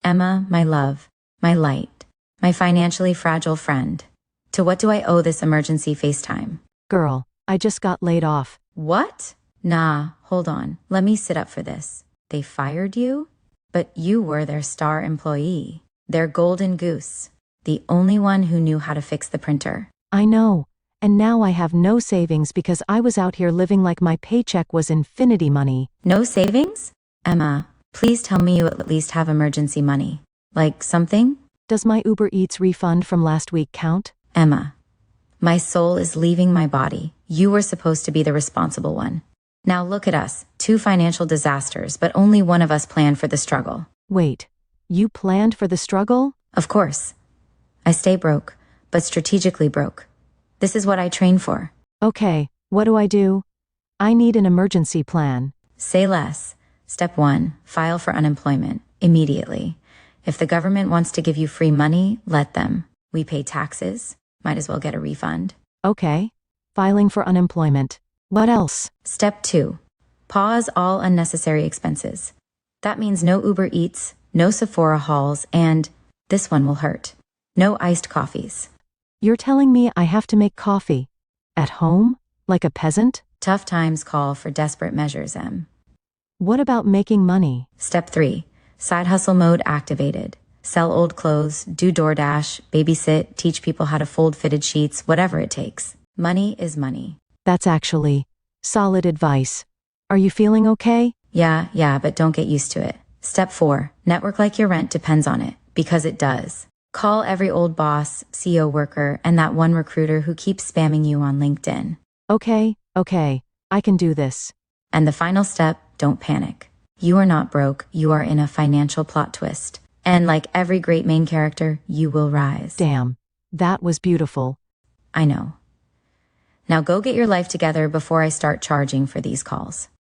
Emma, my love, my light, my financially fragile friend. To what do I owe this emergency FaceTime? Girl, I just got laid off. What? Nah, hold on. Let me sit up for this. They fired you? But you were their star employee. Their golden goose. The only one who knew how to fix the printer. I know. And now I have no savings because I was out here living like my paycheck was infinity money. No savings? Emma, please tell me you at least have emergency money. Like something? Does my Uber Eats refund from last week count? Emma, my soul is leaving my body. You were supposed to be the responsible one. Now look at us, two financial disasters, but only one of us planned for the struggle. Wait, you planned for the struggle? Of course. I stay broke, but strategically broke. This is what I train for. Okay, what do I do? I need an emergency plan. Say less. Step 1, file for unemployment, immediately. If the government wants to give you free money, let them. We pay taxes. Might as well get a refund. Okay, filing for unemployment. What else? Step 2, pause all unnecessary expenses. That means no Uber Eats, no Sephora hauls, and this one will hurt. No iced coffees. You're telling me I have to make coffee? At home? Like a peasant? Tough times call for desperate measures, Em. What about making money? Step 3, side hustle mode activated. Sell old clothes, do DoorDash, babysit, teach people how to fold fitted sheets, whatever it takes. Money is money. That's actually solid advice. Are you feeling okay? Yeah, but don't get used to it. Step 4, network like your rent depends on it, because it does. Call every old boss, CEO worker, and that one recruiter who keeps spamming you on LinkedIn. Okay, I can do this. And the final step, don't panic. You are not broke, you are in a financial plot twist. And like every great main character, you will rise. Damn, that was beautiful. I know. Now go get your life together before I start charging for these calls.